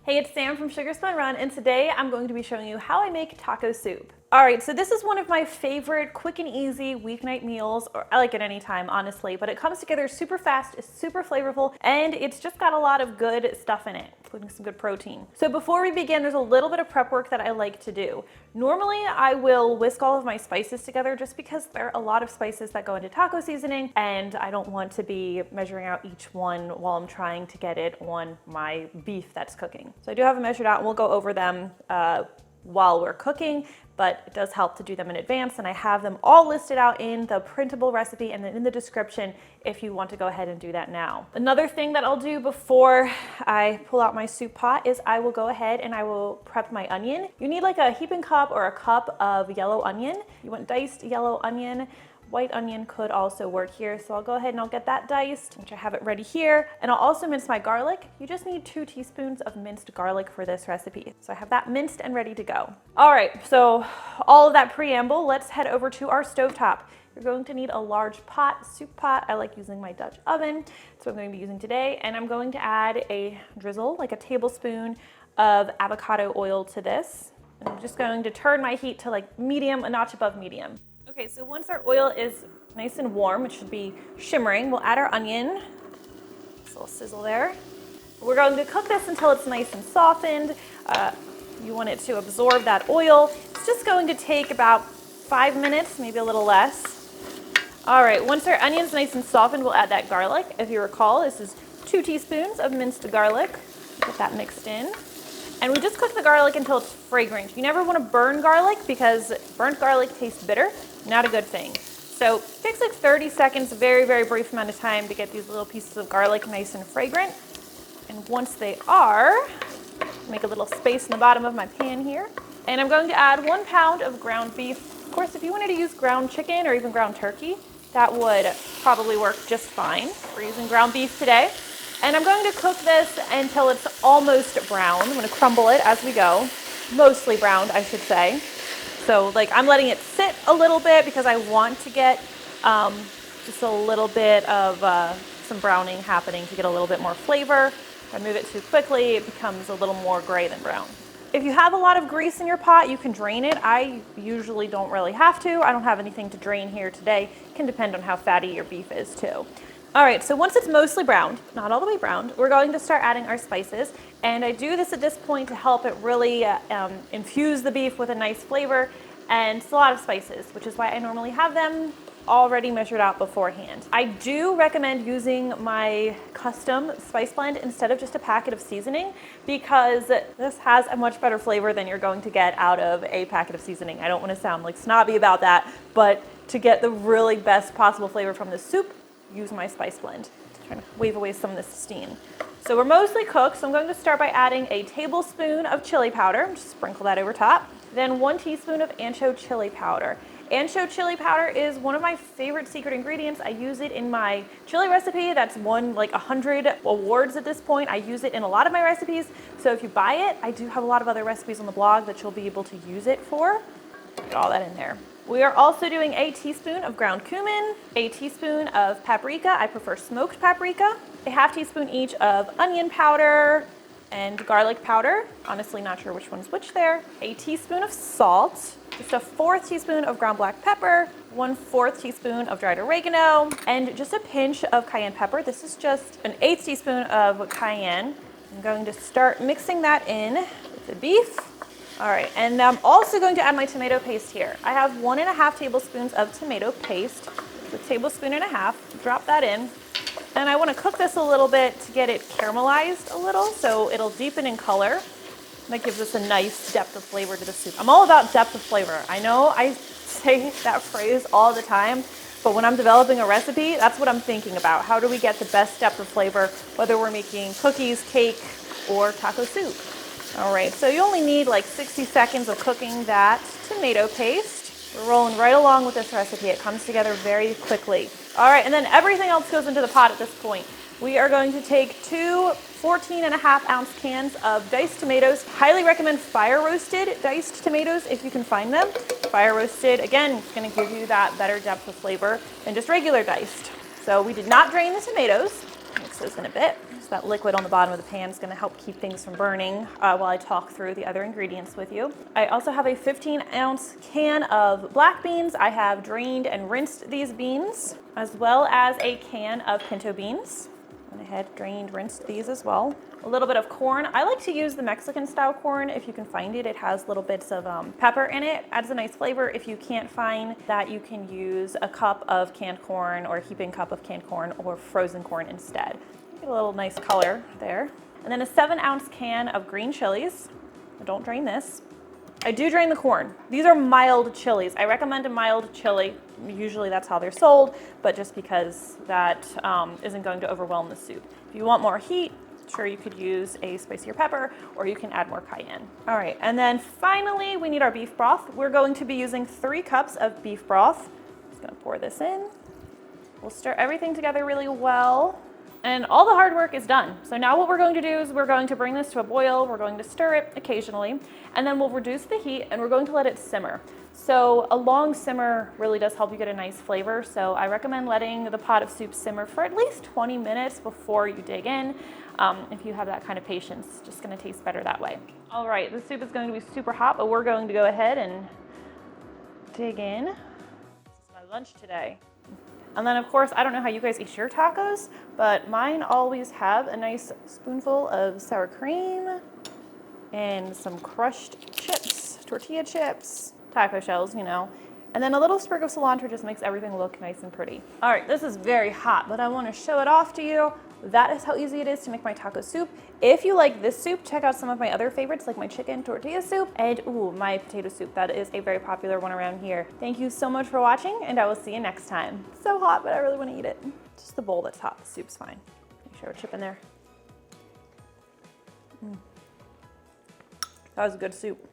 Hey, it's Sam from Sugar Spun Run, and today I'm going to be showing you how I make taco soup. All right, so this is one of my favorite quick and easy weeknight meals, or I like it anytime, honestly, but it comes together super fast, it's super flavorful, and it's just got a lot of good stuff in it, including some good protein. So before we begin, there's a little bit of prep work that I like to do. Normally, I will whisk all of my spices together just because there are a lot of spices that go into taco seasoning, and I don't want to be measuring out each one while I'm trying to get it on my beef that's cooking. So I do have them measured out, and we'll go over them while we're cooking, but it does help to do them in advance, and I have them all listed out in the printable recipe and then in the description if you want to go ahead and do that now. Another thing that I'll do before I pull out my soup pot is I will go ahead and I will prep my onion. You need like a heaping cup or a cup of yellow onion. You want diced yellow onion. White onion could also work here, so I'll go ahead and I'll get that diced, which I have it ready here. And I'll also mince my garlic. You just need 2 teaspoons of minced garlic for this recipe. So I have that minced and ready to go. All right, so all of that preamble, let's head over to our stovetop. You're going to need a large pot, soup pot. I like using my Dutch oven. That's what I'm going to be using today. And I'm going to add a drizzle, like a tablespoon of avocado oil to this. And I'm just going to turn my heat to like medium, a notch above medium. Okay, so once our oil is nice and warm, it should be shimmering, we'll add our onion. Just a little sizzle there. We're going to cook this until it's nice and softened. You want it to absorb that oil. It's just going to take about 5 minutes, maybe a little less. All right, once our onion's nice and softened, we'll add that garlic. If you recall, this is 2 teaspoons of minced garlic. Get that mixed in. And we just cook the garlic until it's fragrant. You never want to burn garlic because burnt garlic tastes bitter. Not a good thing. So it takes like 30 seconds, a very, very brief amount of time to get these little pieces of garlic nice and fragrant. And once they are, make a little space in the bottom of my pan here. And I'm going to add 1 pound of ground beef. Of course, if you wanted to use ground chicken or even ground turkey, that would probably work just fine. We're using ground beef today. And I'm going to cook this until it's almost brown. I'm going to crumble it as we go. Mostly browned, I should say. So like I'm letting it sit a little bit because I want to get just a little bit of some browning happening to get a little bit more flavor. If I move it too quickly, it becomes a little more gray than brown. If you have a lot of grease in your pot, you can drain it. I usually don't really have to. I don't have anything to drain here today. It can depend on how fatty your beef is too. All right, so once it's mostly browned, not all the way browned, we're going to start adding our spices. And I do this at this point to help it really infuse the beef with a nice flavor. And it's a lot of spices, which is why I normally have them already measured out beforehand. I do recommend using my custom spice blend instead of just a packet of seasoning because this has a much better flavor than you're going to get out of a packet of seasoning. I don't want to sound like snobby about that, but to get the really best possible flavor from the soup, use my spice blend. Trying to wave away some of this steam. So we're mostly cooked, so I'm going to start by adding a tablespoon of chili powder. Just sprinkle that over top. Then 1 teaspoon of ancho chili powder. Ancho chili powder is one of my favorite secret ingredients. I use it in my chili recipe that's won like 100 awards at this point. I use it in a lot of my recipes. So if you buy it, I do have a lot of other recipes on the blog that you'll be able to use it for. Get all that in there. We are also doing a teaspoon of ground cumin, a teaspoon of paprika. I prefer smoked paprika, a half teaspoon each of onion powder and garlic powder. Honestly, not sure which one's which there. A teaspoon of salt, just a 1/4 teaspoon of ground black pepper, 1/4 teaspoon of dried oregano, and just a pinch of cayenne pepper. This is just an 1/8 teaspoon of cayenne. I'm going to start mixing that in with the beef. All right, and I'm also going to add my tomato paste here. I have 1½ tablespoons of tomato paste, a tablespoon and a half. Drop that in. And I want to cook this a little bit to get it caramelized a little, so it'll deepen in color. That gives us a nice depth of flavor to the soup. I'm all about depth of flavor. I know I say that phrase all the time, but when I'm developing a recipe, that's what I'm thinking about. How do we get the best depth of flavor, whether we're making cookies, cake, or taco soup? All right, so you only need like 60 seconds of cooking that tomato paste. We're rolling right along with this recipe. It comes together very quickly. All right, and then everything else goes into the pot at this point. We are going to take 2 14.5-ounce cans of diced tomatoes. Highly recommend fire roasted diced tomatoes if you can find them. Fire roasted, again, is going to give you that better depth of flavor than just regular diced. So we did not drain the tomatoes. Mix those in a bit. So that liquid on the bottom of the pan is going to help keep things from burning while I talk through the other ingredients with you. I also have a 15-ounce can of black beans. I have drained and rinsed these beans, as well as a can of pinto beans. Went ahead, drained, rinsed these as well. A little bit of corn. I like to use the Mexican style corn if you can find it. It has little bits of pepper in it, adds a nice flavor. If you can't find that, you can use a cup of canned corn or a heaping cup of canned corn or frozen corn instead. Get a little nice color there. And then a 7-ounce can of green chilies. I don't drain this. I do drain the corn. These are mild chilies. I recommend a mild chili. Usually that's how they're sold, but just because that isn't going to overwhelm the soup. If you want more heat, sure, you could use a spicier pepper, or you can add more cayenne. All right, and then finally we need our beef broth. We're going to be using 3 cups of beef broth. Just gonna pour this in. We'll stir everything together really well. And all the hard work is done. So now what we're going to do is we're going to bring this to a boil. We're going to stir it occasionally, and then we'll reduce the heat and we're going to let it simmer. So a long simmer really does help you get a nice flavor. So I recommend letting the pot of soup simmer for at least 20 minutes before you dig in. If you have that kind of patience, it's just gonna taste better that way. All right, the soup is going to be super hot, but we're going to go ahead and dig in. This is my lunch today. And then of course, I don't know how you guys eat your tacos, but mine always have a nice spoonful of sour cream and some crushed chips, tortilla chips, taco shells, you know, and then a little sprig of cilantro just makes everything look nice and pretty. All right, this is very hot, but I want to show it off to you. That is how easy it is to make my taco soup. If you like this soup, check out some of my other favorites like my chicken tortilla soup and my potato soup. That is a very popular one around here. Thank you so much for watching, and I will see you next time. It's so hot, but I really want to eat it. Just the bowl that's hot, the soup's fine. Make sure a chip in there. That was a good soup.